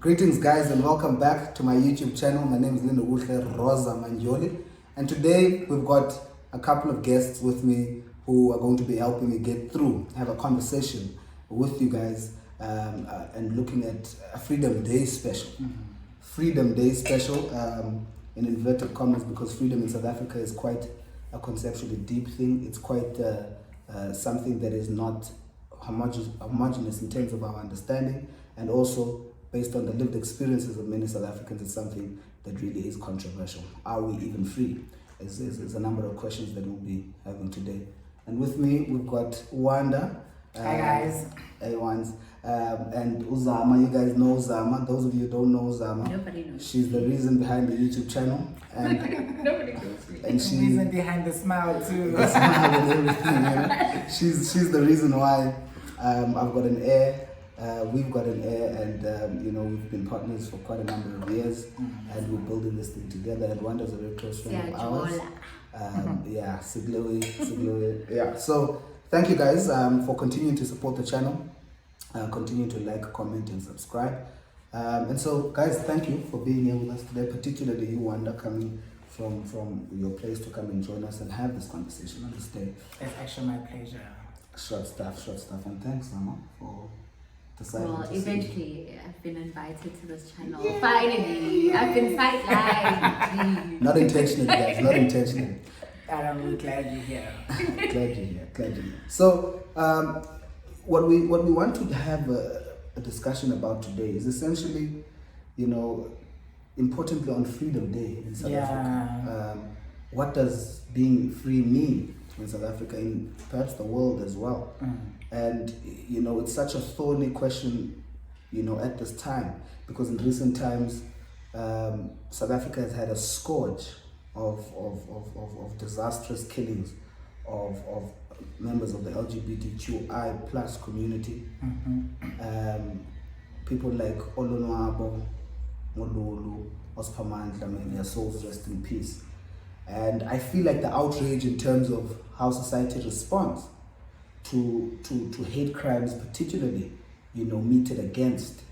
Greetings guys and welcome back to my YouTube channel. My name is Linda Rosa Manjoli, and today we've got a couple of guests with me who are going to be helping me get through, have a conversation with you guys and looking at a Freedom Day special. Freedom Day special in inverted commas, because freedom in South Africa is quite a conceptually deep thing. It's quite something that is not homogeneous in terms of our understanding, and also based on the lived experiences of many South Africans, it's something that really is controversial. Are we even free? Is a number of questions that we'll be having today. And with me, we've got Wanda. Hi guys. Hey ones. And Zama. You guys know Zama. Those of you who don't know Zama, Nobody knows. she's the reason behind the YouTube channel. And Nobody knows me. and The reason behind the smile too. the smile and everything, you know? She's the reason why I've got an heir. We've got an heir, and you know, we've been partners for quite a number of years, and we're building this thing together. And Wanda's a very close friend of ours. Yeah, Sigloe. Yeah. So thank you guys for continuing to support the channel, continue to like, comment, and subscribe. And so, guys, thank you for being here with us today, particularly you, Wanda, coming from your place to come and join us and have this conversation on this day. It's actually my pleasure. Short stuff, and thanks, Zama, for deciding Well, to eventually I've been invited to this channel. Yay! Finally, I've been sidelined. Not intentionally, guys, not intentionally. And I'm glad you're here. Glad you're here. So, what we want to have a discussion about today is essentially, you know, importantly on Freedom Day in South Africa. What does being free mean in South Africa, in perhaps the world as well? And you know, it's such a thorny question, you know, at this time, because in recent times South Africa has had a scourge of disastrous killings of members of the LGBTQI plus community. People like Olonwabo, Molulu, Ospamandla, may their souls rest in peace. And I feel like the outrage in terms of how society responds to hate crimes, particularly, you know, meted against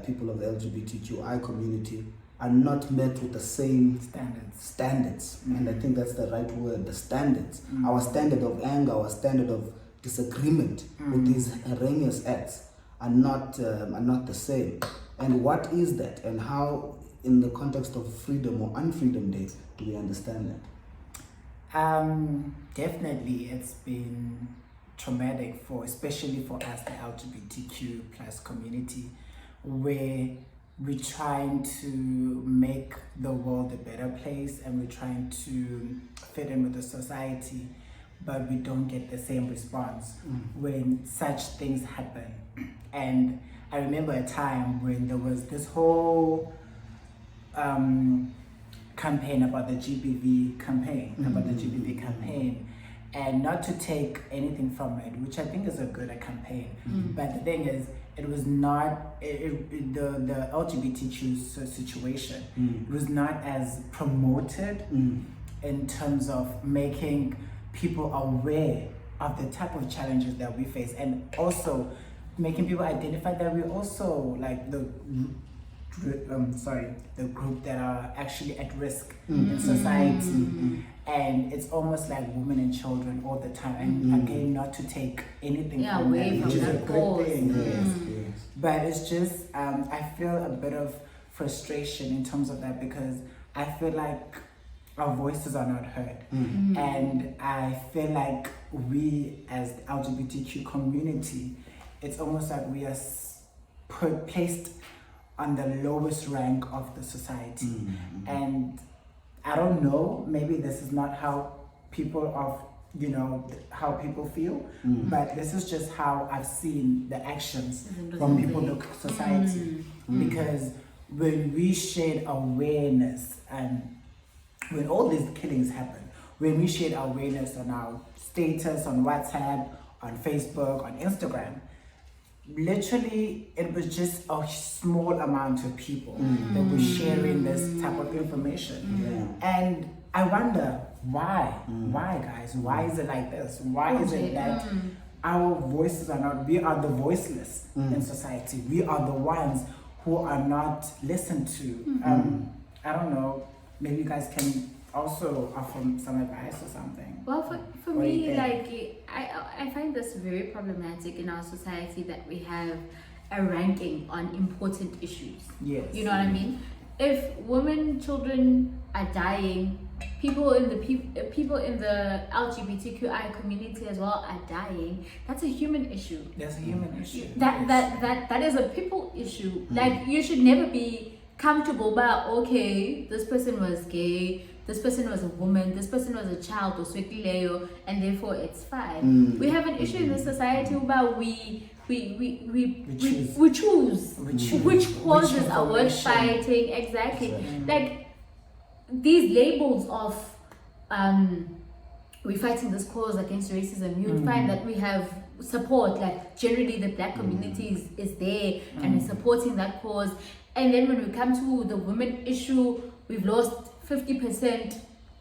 people of the LGBTQI community, are not met with the same standards. And I think that's the right word, the standards. Our standard of anger, our standard of disagreement with these heinous acts are not the same. And what is that, and how, in the context of freedom or unfreedom days, do we understand that? Definitely, it's been traumatic especially for us, the LGBTQ plus community, where we're trying to make the world a better place and we're trying to fit in with the society, but we don't get the same response when such things happen. And I remember a time when there was this whole campaign about the GBV campaign, and not to take anything from it, which I think is a good campaign, but the thing is, it was not the LGBTQ situation. It was not as promoted in terms of making people aware of the type of challenges that we face, and also making people identify that we're also like the group that are actually at risk in society. And it's almost like women and children all the time, and again, not to take anything from them, which is a good thing. Yes. But it's just I feel a bit of frustration in terms of that, because I feel like our voices are not heard, and I feel like we as the LGBTQ community, it's almost like we are placed on the lowest rank of the society. And I don't know, maybe this is not how people how people feel, but this is just how I've seen the actions from people in the society. Because when we shared awareness, and when all these killings happen, when we shared awareness on our status, on WhatsApp, on Facebook, on Instagram, literally it was just a small amount of people that were sharing this type of information. And I wonder why guys, why is it like this? Why is it that our voices are not, we are the voiceless in society, we are the ones who are not listened to. I don't know, maybe you guys can also offer some advice or something. Well, for What do you me, think? like, I find this very problematic in our society that we have a ranking on important issues. Yes. You know what I mean? If women, children are dying, people in the LGBTQI community as well are dying, that's a human issue. That's a human issue. That is a people issue. Like, you should never be comfortable about, okay, this person was gay, this person was a woman, this person was a child, or swekileo, and therefore it's fine. We have an issue in the society about we choose which causes are worth fighting. Exactly. Like, these labels of we're fighting this cause against racism, you'd find that we have support, like generally the black community is there and is supporting that cause. And then when we come to the women issue, we've lost 50%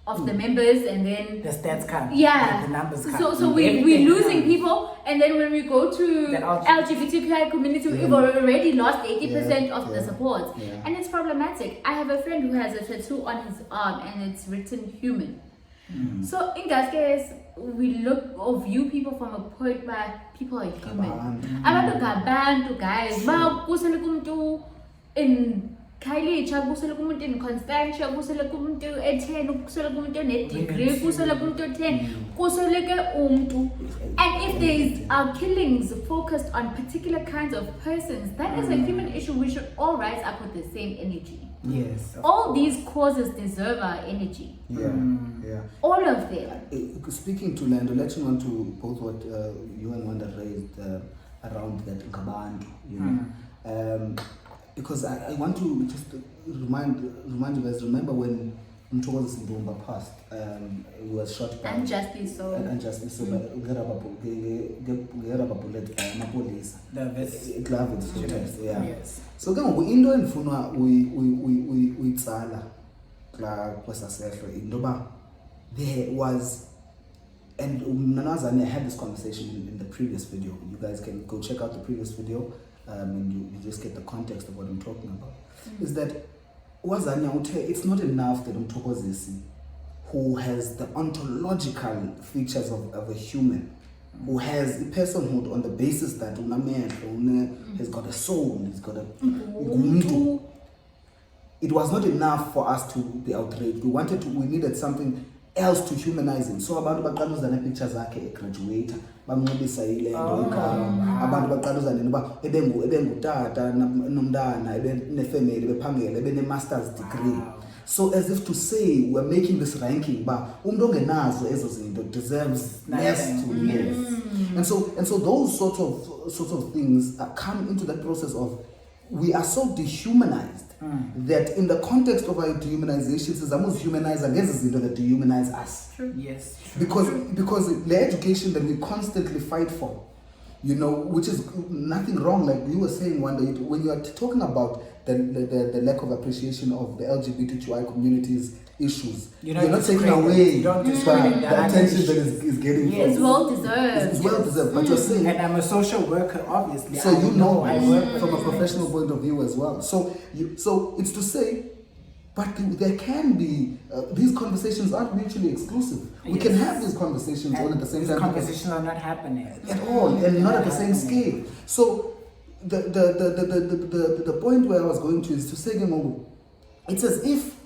of the members, and then the stats come. Yeah. The numbers come. So we're losing people, and then when we go to the LGBTQI community, we've already lost 80% of the support. Yeah. And it's problematic. I have a friend who has a tattoo on his arm and it's written human. So in that case, we look or view people from a point where people are human. Abantu ngabantu, guys. Ba kusele kumuntu in Khayelitsha, kusele kumuntu in Constantia, kusele kumuntu e10, kusele kumuntu ne-degree, kusele kumuntu 10, kusele ke umntu. And if there are killings focused on particular kinds of persons, that is a human issue. We should all rise up with the same energy. Yes. All these causes deserve our energy. Yeah. All of them. Speaking to Lando, let's move on to both what you and Wanda raised around that Ngabantu, you know. Because I want to just remind you guys, remember when Mthokozi Simbumba passed, he was shot by Unjustly so. Unjustly so by bullet by amapolisa. Gloves protest, yeah. Yes. So ke ngoku into endifuna uyitsala kwesasehlo intoba there was, and Nanazane had this conversation in the previous video. You guys can go check out the previous video and you just get the context of what I'm talking about. Is that it's not enough that Mthokozisi, who has the ontological features of a human, who has a personhood on the basis that has got a soul, he's got a it was not enough for us to be outraged. We needed something else to humanize him. So abantu baqaluzana pictures zakhe graduate bamnxibisa ile abantu baqaluzana noba ebengutata nomntana ebene-family bephangela ebene-masters degree. So as if to say we're making this ranking, but umuntu ongenazo ezo zinto deserves less to live. And so those sort of things come into that process of we are so dehumanized that in the context of our dehumanization, sizamos humanize against zinto that dehumanize us. True. Yes. Because the education that we constantly fight for, you know, which is nothing wrong, like you were saying, Wanda, when you are talking about the lack of appreciation of the LGBTQI community's issues, you're not taking away the attention that is getting. Yes. It's well deserved. It's well deserved, but you're saying, and I'm a social worker, obviously. So you know I work from a professional point of view as well. So it's to say, but there can be these conversations aren't mutually exclusive. We can have these conversations all at the same time. These conversations are not happening at all, and not at the same scale. So the point where I was going to is to say, it's as if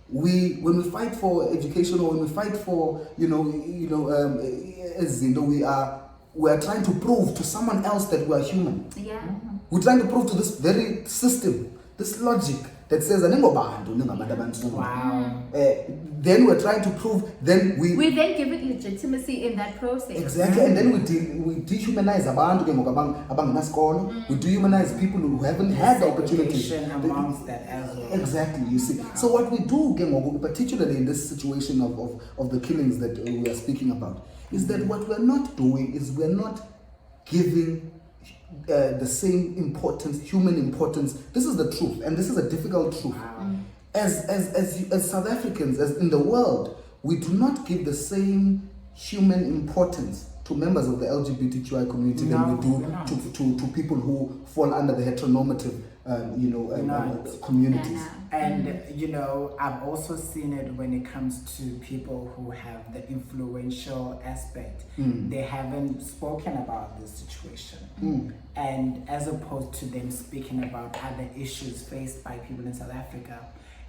when we fight for education or when we fight for as we are trying to prove to someone else that we are human. Yeah. We're trying to prove to this very system, this logic that says wow. Then we're trying to prove, then we then give it legitimacy in that process. Exactly, and then we dehumanize abantu ke ngoku abangenasikolo. We dehumanize people who haven't had the opportunity amongst that as well. Exactly, you see. So what we do ke ngoku, particularly in this situation of the killings that we are speaking about, is that what we're not doing is we're not giving the same importance, human importance. This is the truth, and this is a difficult truth. As South Africans, as in the world, we do not give the same human importance to members of the LGBTQI community than we do to people who fall under the heteronormative communities. And you know, I've also seen it when it comes to people who have the influential aspect. They haven't spoken about this situation, and as opposed to them speaking about other issues faced by people in South Africa,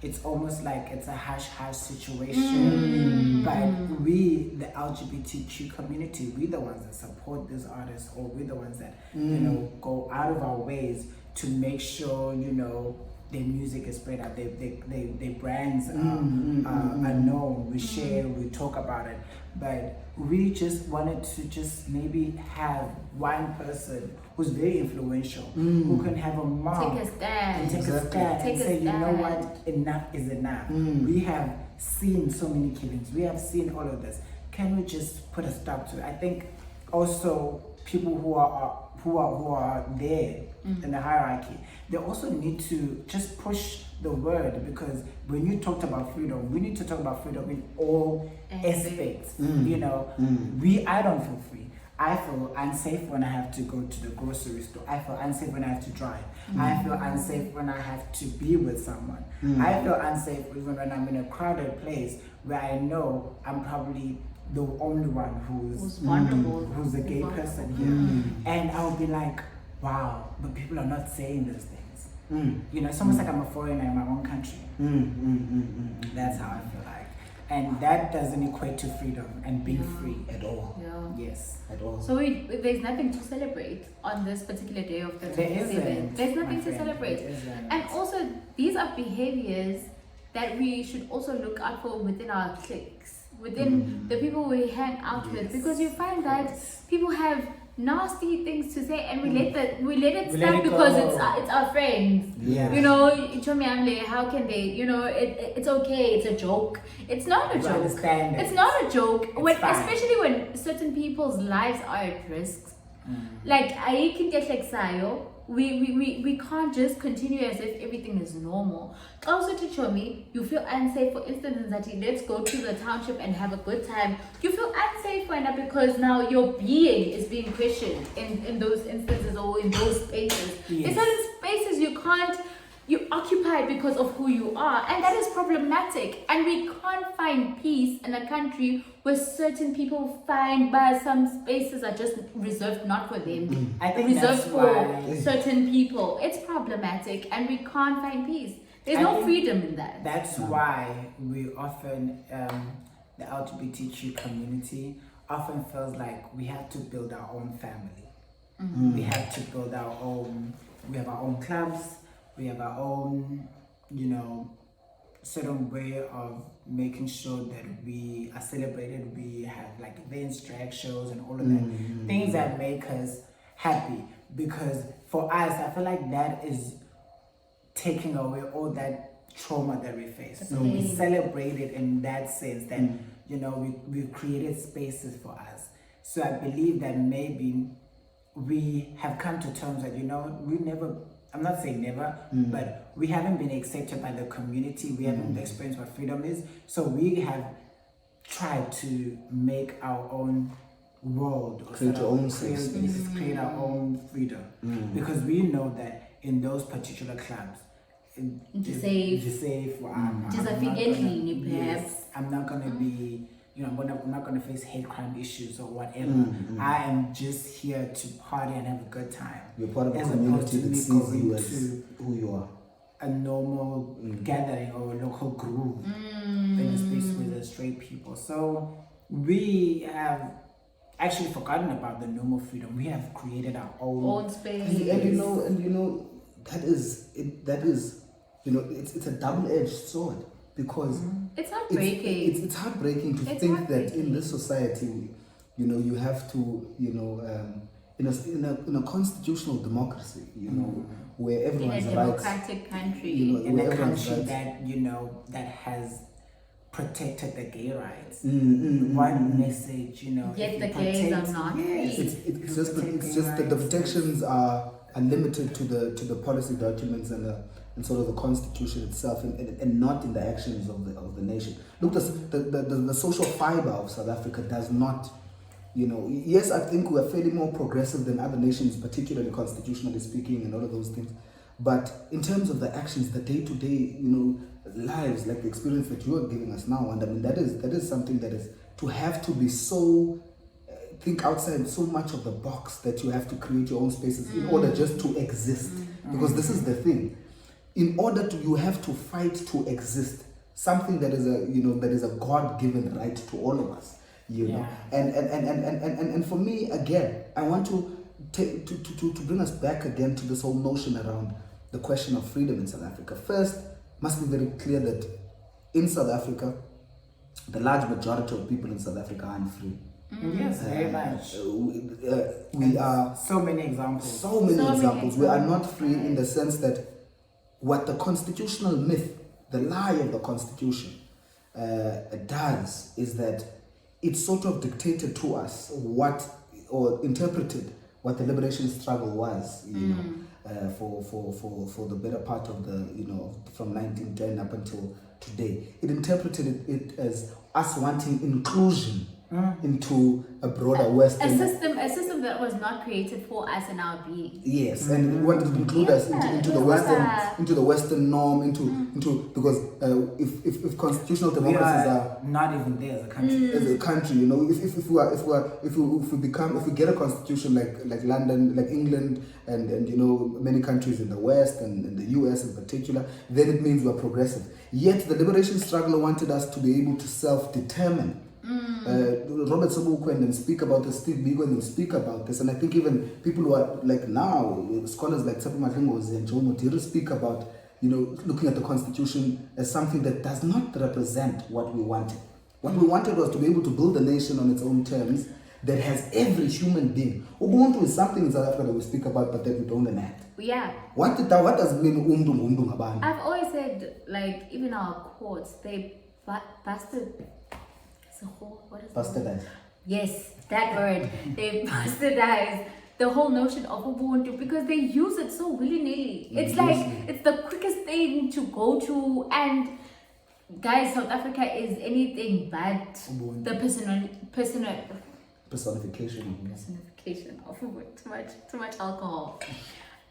it's almost like it's a hush-hush situation. But we, the LGBTQ community, we the ones that support these artists, or we the ones that go out of our ways to make sure their music is spread out, their brands are known. We share, we talk about it. But we just wanted to just maybe have one person who's very influential, who can have a mom take a stand, and say, you know what, enough is enough. We have seen so many killings. We have seen all of this. Can we just put a stop to it? I think also people who are there in the hierarchy, they also need to just push the word, because when you talked about freedom, we need to talk about freedom in all aspects. I don't feel free. I feel unsafe when I have to go to the grocery store. I feel unsafe when I have to drive. I feel unsafe when I have to be with someone. I feel unsafe even when I'm in a crowded place where I know I'm probably the only one who's vulnerable, who's a gay person here. And I'll be like, wow, but people are not saying those things. It's almost like I'm a foreigner in my own country. That's how I feel like. And that doesn't equate to freedom and being free at all. Yes. At all. So there's nothing to celebrate on this particular day of the 27th. There's nothing to celebrate. And also, these are behaviors that we should also look out for within our cliques, within the people we hang out with, because you find that people have nasty things to say, and we let it stand because it's our friends. How can they? It's okay. It's a joke. It's not a joke. It's not a joke. Especially when certain people's lives are at risk. Like I can get like Sayo. We can't just continue as if everything is normal. Also to show me, you feel unsafe, for instance, that let's go to the township and have a good time. You feel unsafe right now because now your being is being questioned in those instances or in those spaces. In certain spaces you occupy because of who you are, and that is problematic. And we can't find peace in a country where certain people find by some spaces are just reserved not for them. I think reserved for certain people. It's problematic, and we can't find peace. There's no freedom in that. That's why we often, the LGBTQ community often feels like we have to build our own family. We have to build our own. We have our own clubs. We have our own, certain way of making sure that we are celebrated. We have like events, drag shows, and all of that. Things that make us happy. Because for us, I feel like that is taking away all that trauma that we face. So we celebrate it in that sense that, we've created spaces for us. So I believe that maybe we have come to terms that, we never, I'm not saying never, but we haven't been accepted by the community. We haven't experienced what freedom is. So we have tried to make our own world, create our own space, create our own freedom. Because we know that in those particular clubs, safe, I'm not gonna be, I'm not gonna face hate crime issues or whatever. I am just here to party and have a good time. You're part of a community that sees you as who you are. A normal gathering or a local group in a space with the straight people. So we have actually forgotten about the normal freedom. We have created our own space. And that is it's a double-edged sword, because it's heartbreaking. It's heartbreaking to think that in this society, you have to, in a constitutional democracy, where everyone's in a democratic country, in a country that that has protected the gay rights. One message, yet the gays are not free. It's just that the protections are limited to the policy documents and sort of the constitution itself, and not in the actions of the nation. Look, the social fiber of South Africa does not, yes, I think we're fairly more progressive than other nations, particularly constitutionally speaking, and all of those things. But in terms of the actions, the day-to-day, lives, like the experience that you are giving us now, and I mean that is something that is to have to be so think outside so much of the box that you have to create your own spaces in order just to exist. Because this is the thing. In order to, you have to fight to exist. Something that is a God-given right to all of us. And for me, again, I want to bring us back again to this whole notion around the question of freedom in South Africa. First, must be very clear that in South Africa, the large majority of people in South Africa are unfree. Yes, very much. We are so many examples. So many examples. We are not free in the sense that what the constitutional myth, the lie of the Constitution, does is that it sort of dictated to us or interpreted what the liberation struggle was, for the better part of the, from 1910 up until today. It interpreted it as us wanting inclusion into a broader Western a system that was not created for us and our being. Yes, and we wanted to include us into the Western norm, because if constitutional democracies are not even there as a country. As a country, if we get a constitution like London, like England, and many countries in the West and in the US in particular, then it means we're progressive. Yet the liberation struggle wanted us to be able to self-determine. Robert Sobukwe and them speak about this, Steve Biko and them speak about this, and I think even people who are like now, scholars like Tsepo Mahlengozi and Joe Motiri speak about, looking at the Constitution as something that does not represent what we wanted. What we wanted was to be able to build a nation on its own terms that has every human being. Ubuntu is something in South Africa that we speak about, but that we don't enact. Yeah. What does it mean, umdu? I've always said, like, even our courts, they bastard. What is Bastardized. Yes, that word. They bastardized the whole notion of Ubuntu because they use it so willy-nilly. It's like, it's the quickest thing to go to, and guys, South Africa is anything but Ubuntu. The personification of too much alcohol.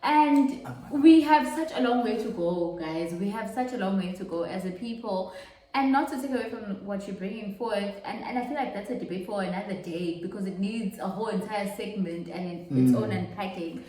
And we have such a long way to go, guys. We have such a long way to go as a people. And not to take away from what you're bringing forth, and I feel like that's a debate for another day because it needs a whole entire segment and its own unpacking.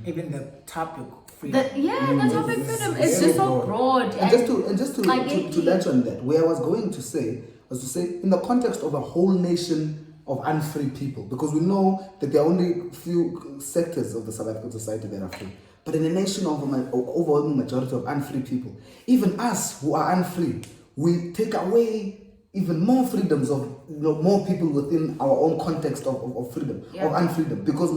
Even the topic freedom. The topic freedom is just so broad. And just to latch on that, where I was going to say was to say in the context of a whole nation of unfree people, because we know that there are only few sectors of the South African society that are free. But in a nation of an overwhelming majority of unfree people, even us who are unfree, we take away even more freedoms of more people within our own context of freedom, of unfreedom. Because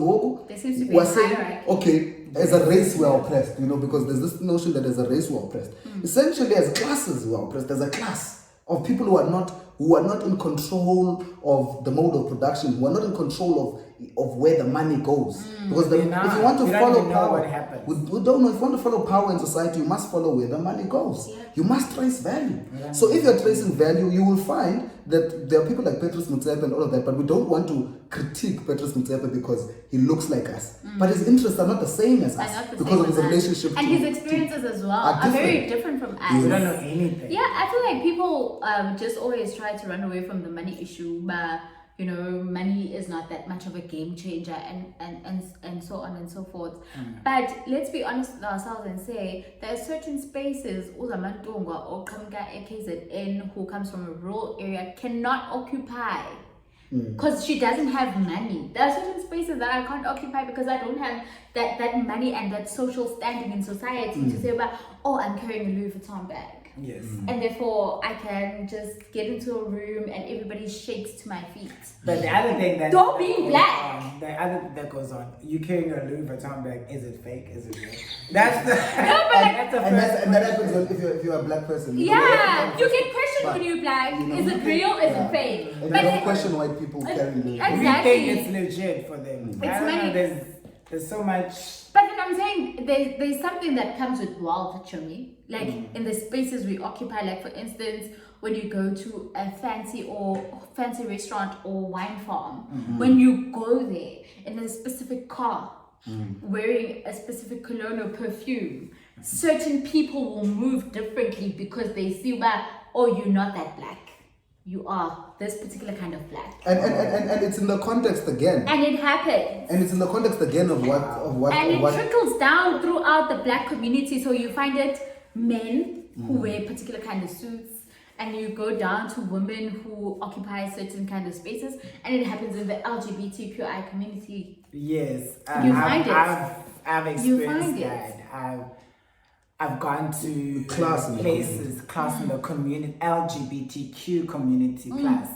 there seems to be we're saying, okay, as a race we are oppressed, because there's this notion that as a race we're oppressed. Essentially, as classes we are oppressed. There's a class of people who are not in control of the mode of production, who are not in control of where the money goes. Because if you want to follow power, we don't know. If you want to follow power in society, you must follow where the money goes. Yeah. You must trace value. Yeah. So if you're tracing value, you will find that there are people like Petrus Motsepe and all of that, but we don't want to critique Petrus Motsepe because he looks like us. But his interests are not the same as us because of his relationship and his experiences as well are very different from us. We don't know anything. Yeah, I feel like people just always try to run away from the money issue, but money is not that much of a game changer and so on and so forth. But let's be honest with ourselves and say there are certain spaces Uzamantungwa or Kamka AKZN who comes from a rural area cannot occupy because she doesn't have money. There are certain spaces that I can't occupy because I don't have that money and that social standing in society to say about, I'm carrying a Louis Vuitton bag. Yes. And therefore I can just get into a room and everybody shakes to my feet. But the other thing that don't be black. The other that goes on, you carrying a Louis Vuitton bag, is it fake? Is it real? That's the and that happens if you're a black person. You get questioned when you're black. Is it real? Is it fake? And I don't question white people carrying Louis. Exactly. We think it's legit for them. It's money. There's so much. But then I'm saying there's something that comes with wealth, Chomi. Like in the spaces we occupy, like for instance, when you go to a fancy restaurant or wine farm, when you go there in a specific car, wearing a specific cologne or perfume, certain people will move differently because they see that, oh, you're not that black. You are this particular kind of black. And it's in the context again. And it happens. And it's in the context again of what. And it trickles down throughout the black community. So you find it men who wear particular kind of suits, and you go down to women who occupy certain kind of spaces, and it happens in the LGBTQI community. Yes, You find it. I've experienced that. I've gone to class in the community, LGBTQ community plus.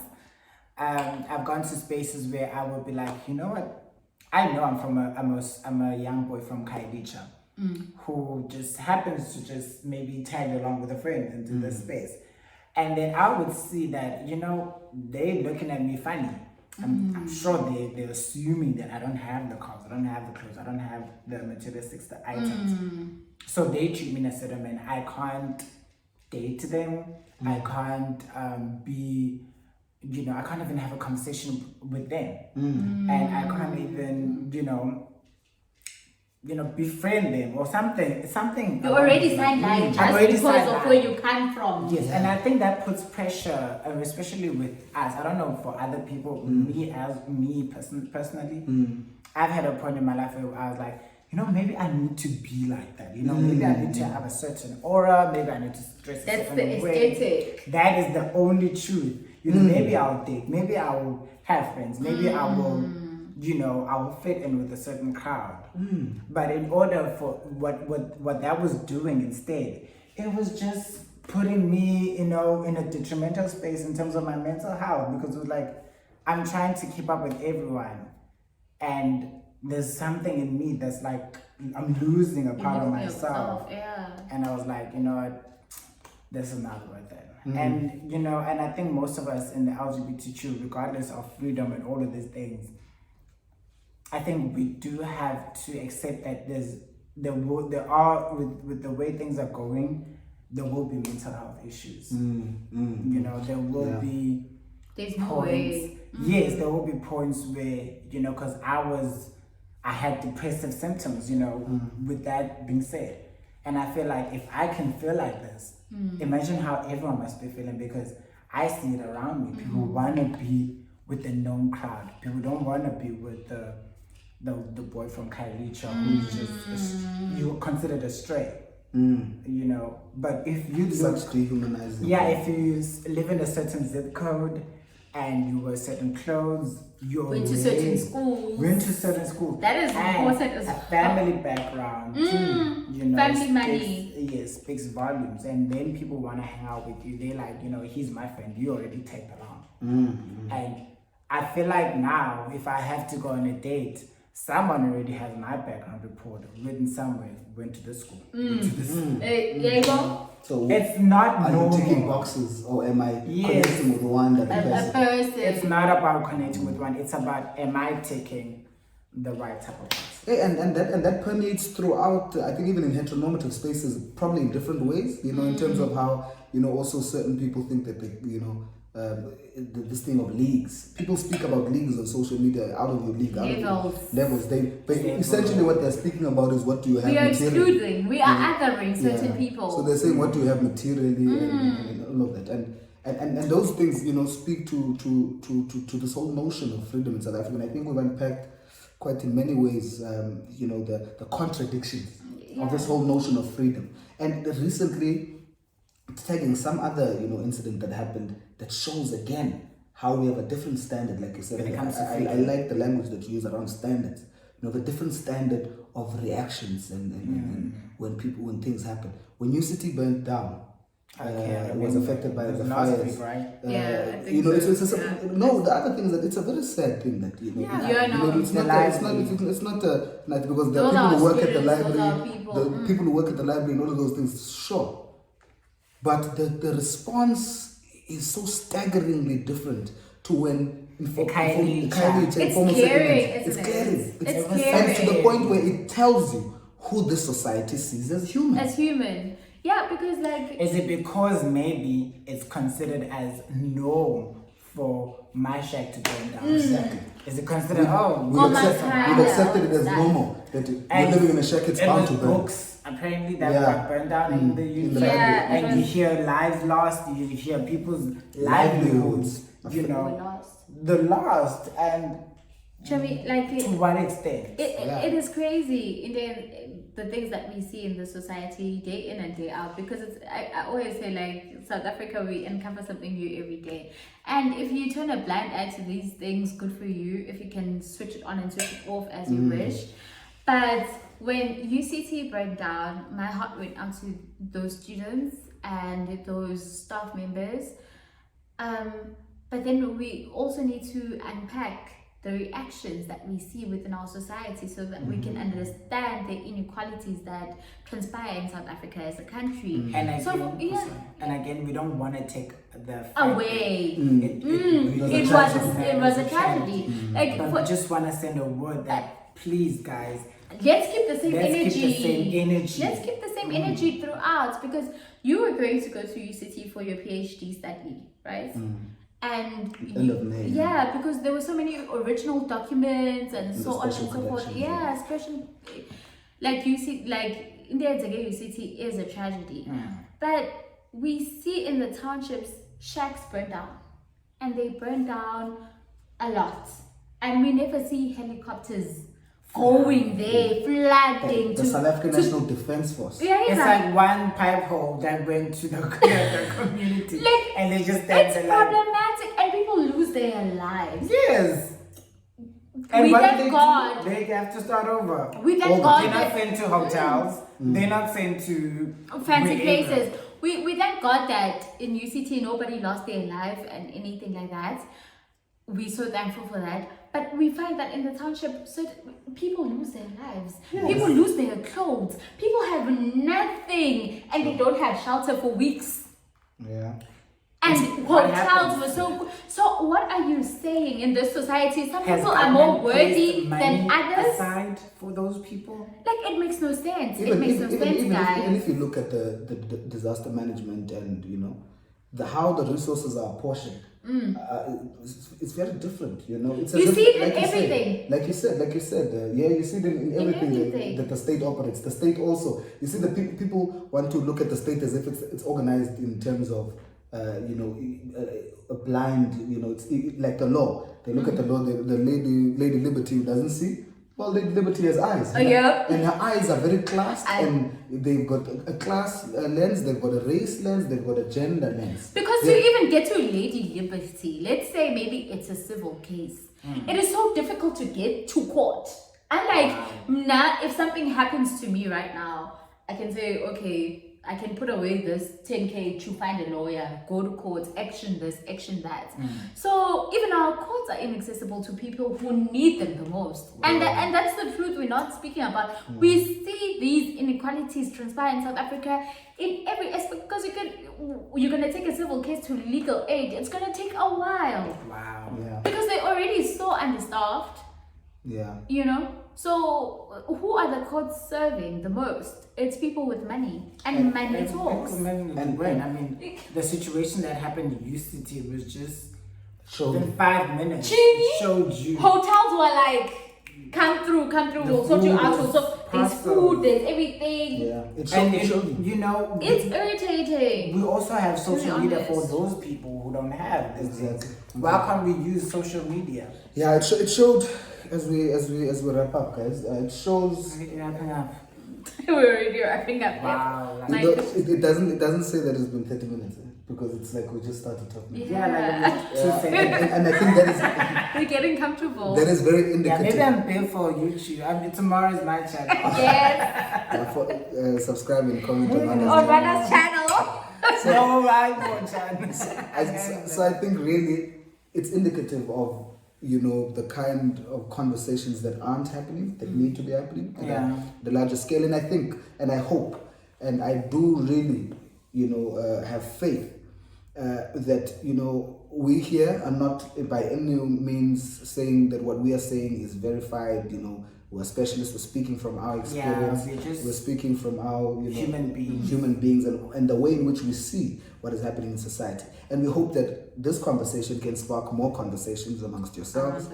I've gone to spaces where I would be like, you know what? I know I'm a young boy from Kailicha who just happens to just maybe tag along with a friend into this space. And then I would see that, you know, they looking at me funny. I'm sure they're assuming that I don't have the cars, I don't have the clothes, I don't have the materialistic items. So they treat me in a certain way. I can't date them. I can't be, you know, I can't even have a conversation with them. And I can't even, you know, befriend them or something. You already signed like just because of where you come from. Yes, and I think that puts pressure, especially with us. I don't know for other people. Me personally, I've had a point in my life where I was like, you know, maybe I need to be like that. You know, maybe I need to have a certain aura. Maybe I need to dress. That's the aesthetic. That is the only truth. You know, maybe I'll date. Maybe I will have friends. Maybe I will. You know, I will fit in with a certain crowd. But in order for what that was doing instead, it was just putting me, you know, in a detrimental space in terms of my mental health, because it was like, I'm trying to keep up with everyone. And there's something in me that's like, I'm losing a part of myself. And I was like, you know what, this is not worth it. And, you know, and I think most of us in the LGBTQ, regardless of freedom and all of these things, I think we do have to accept that there are with the way things are going, there will be mental health issues. You know, there will be There's points. No way. Yes, there will be points where, you know, because I had depressive symptoms, you know, with that being said. And I feel like if I can feel like this, imagine how everyone must be feeling, because I see it around me. People want to be with the known crowd. People don't want to be with the boy from Kailicha who's just you considered a stray. You know, but if you such dehumanizing. Yeah, if you live in a certain zip code and you wear certain clothes, you went to certain schools. That is important as a family background too. You know, family money. Yes, speaks volumes. And then people want to hang out with you. They're like, you know, he's my friend. You already tagged along. And I feel like now, if I have to go on a date, someone already has my background report written somewhere. Went to this school. Went to this school. There you go. So it's not are normal. you ticking boxes, or am I connecting with one that person? It's not about connecting with one. It's about, am I taking the right type of box? And that permeates throughout. I think even in heteronormative spaces, probably in different ways. You know, in terms of how, you know, also certain people think that they, you know. This thing of leagues. People speak about leagues on social media, out of your league, out levels. Of your levels. But essentially what they're speaking about is what do you have materially. materially. Excluding. We are othering certain people. So they're saying what do you have materially and all of that. And those things, you know, speak to this whole notion of freedom in South Africa. And I think we've unpacked quite in many ways, you know, the contradictions of this whole notion of freedom. And recently, tagging some other, you know, incident that happened that shows again how we have a different standard, like you said. I like the language that you use around standards. You know, the different standard of reactions and when things happen. When New City burnt down, it was affected by the fires. Week, right? I think you know, so. no. The other thing is that it's a very sad thing that, you know, it's not because there are people who work at the library, the people who work at the library and all of those things. Sure. But the response is so staggeringly different to when it's scary, it's scary. And to the point where it tells you who this society sees as human. Yeah, because like... Is it because maybe it's considered as norm for my shack to burn down? Exactly. Is it considered, we've accepted it as normal. That you're living in a shack, it's bound to burn. Books, apparently, that got burned down in the UK. And you hear lives lost, you hear people's livelihoods, you know, the lost. And like to what extent? It is crazy in the things that we see in the society day in and day out, because I always say, like, South Africa, we uncover something new every day, and if you turn a blind eye to these things, good for you. If you can switch it on and switch it off as you wish. But when UCT burned down, my heart went out to those students and those staff members, but then we also need to unpack the reactions that we see within our society, so that we can understand the inequalities that transpire in South Africa as a country. And again, we don't want to take the away. It was a tragedy. But we just want to send a word that, please, guys, let's keep the same energy. Let's keep the same energy throughout, because you were going to go to UCT for your PhD study, right? And because there were so many original documents and so on and so forth. Yeah, special, like India UCT is a tragedy. But we see in the townships, shacks burn down, and they burn down a lot, and we never see helicopters going there, flooding the South African National Defense Force. It's like one pipe hole that went to the community, and they just it's problematic, and people lose their lives. Yes. And we what thank God they have to start over. We thank God they're not sent to hotels. They're not sent to fancy places. We thank God that in UCT nobody lost their life and anything like that. We're so thankful for that. But we find that in the township, people lose their lives. Yes. People lose their clothes. People have nothing, and they don't have shelter for weeks. Yeah. And hotels were so good. So what are you saying in this society? Some people are more worthy than others. Aside for those people, like, it makes no sense. It makes no sense, guys. Even if you look at the disaster management and how the resources are apportioned. It's very different, It's you see it in everything. Like you said, you see it in everything that the state operates. The state also, you see, the people want to look at the state as if it's organized in terms of, a blind, it's like the law. They look at the law, the Lady Liberty doesn't see. Well, Lady Liberty has eyes. And her eyes are very classed, and they've got a class lens, they've got a race lens, they've got a gender lens. Because to even get to Lady Liberty, let's say maybe it's a civil case, it is so difficult to get to court. Unlike now, if something happens to me right now, I can say, okay, I can put away this 10K to find a lawyer, go to court, action this, action that. So even our courts are inaccessible to people who need them the most. And that's the truth we're not speaking about. We see these inequalities transpire in South Africa in every aspect, because you're going to take a civil case to legal aid. It's going to take a while. Wow. Yeah. Because they're already so understaffed. Yeah. So who are the courts serving the most? It's people with money, and money talks. The situation that happened in UCT was just in 5 minutes. It showed you. Hotels were like, come through, we'll sort you out. So there's food, there's everything. Yeah, it's irritating. We also have social media for those people who don't have this. Exactly. Why can't we use social media? Yeah, it showed. As we wrap up, guys, it shows. Wrapping up. We're already wrapping up. Wow. It doesn't say that it's been 30 minutes, because it's like we just started talking. And I think that is. We're getting comfortable. That is very indicative. Maybe I'm paying for YouTube. Tomorrow is my channel. Yes. Subscribe and comment on Wanda's channel. So I think really it's indicative of the kind of conversations that aren't happening, that need to be happening at the larger scale. And I think, and I hope, and I do really, have faith that, we here are not by any means saying that what we are saying is verified, we're specialists, we're speaking from our experience, we're speaking from our, human beings and the way in which we see what is happening in society. And we hope that this conversation can spark more conversations amongst yourselves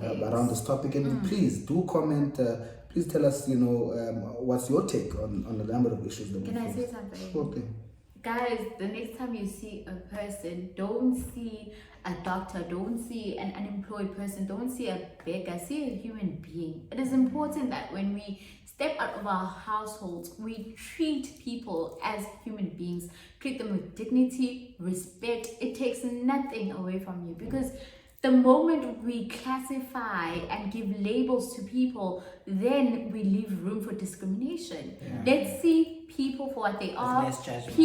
around this topic. And please do comment. Please tell us, what's your take on the number of issues that we face. Can I say something? Sure thing. Guys, the next time you see a person, don't see a doctor, don't see an unemployed person, don't see a beggar, see a human being. It is important that when we step out of our households, we treat people as human beings, treat them with dignity, respect. It takes nothing away from you, because the moment we classify and give labels to people, then we leave room for discrimination. Let's see people for what they are. Less judgment.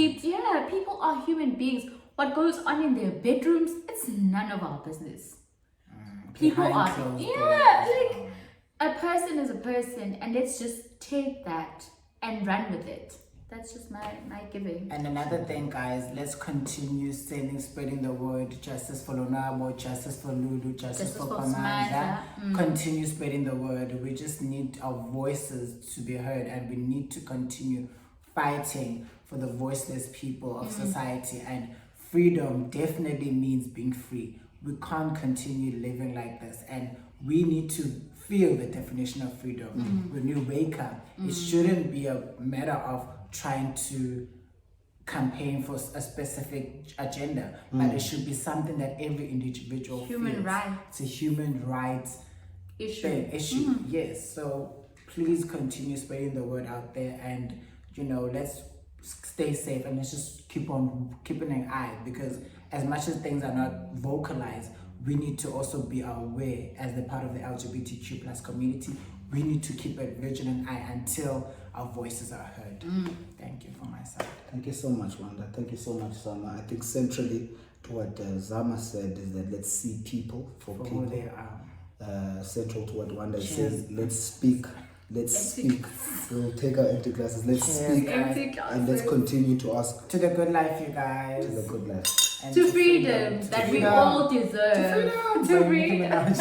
People are human beings. What goes on in their bedrooms, it's none of our business. People Behind are, closed like, a person is a person, and let's just take that and run with it. That's just my giving. And another thing, guys, let's continue spreading the word. Justice for Lonabo, justice for Lulu, justice for Kamanda. Continue spreading the word. We just need our voices to be heard, and we need to continue fighting for the voiceless people of society. And freedom definitely means being free. We can't continue living like this, and we need to feel the definition of freedom. When you wake up, it shouldn't be a matter of trying to campaign for a specific agenda, but it should be something that every individual Human feels. rights. It's a human rights issue. Yes, so please continue spreading the word out there, and let's stay safe, and let's just keep on keeping an eye, because as much as things are not vocalized, we need to also be aware as the part of the LGBTQ plus community. We need to keep a vigilant eye until our voices are heard. Thank you from my side. Thank you so much, Wanda. Thank you so much, Zama. I think centrally to what Zama said is that let's see people for people. Who they are. Central to what Wanda is saying, let's speak. Let's speak. We'll take our empty glasses. Let's speak. And let's continue to ask. To the good life, you guys. To the good life. And to freedom that we all deserve. To freedom.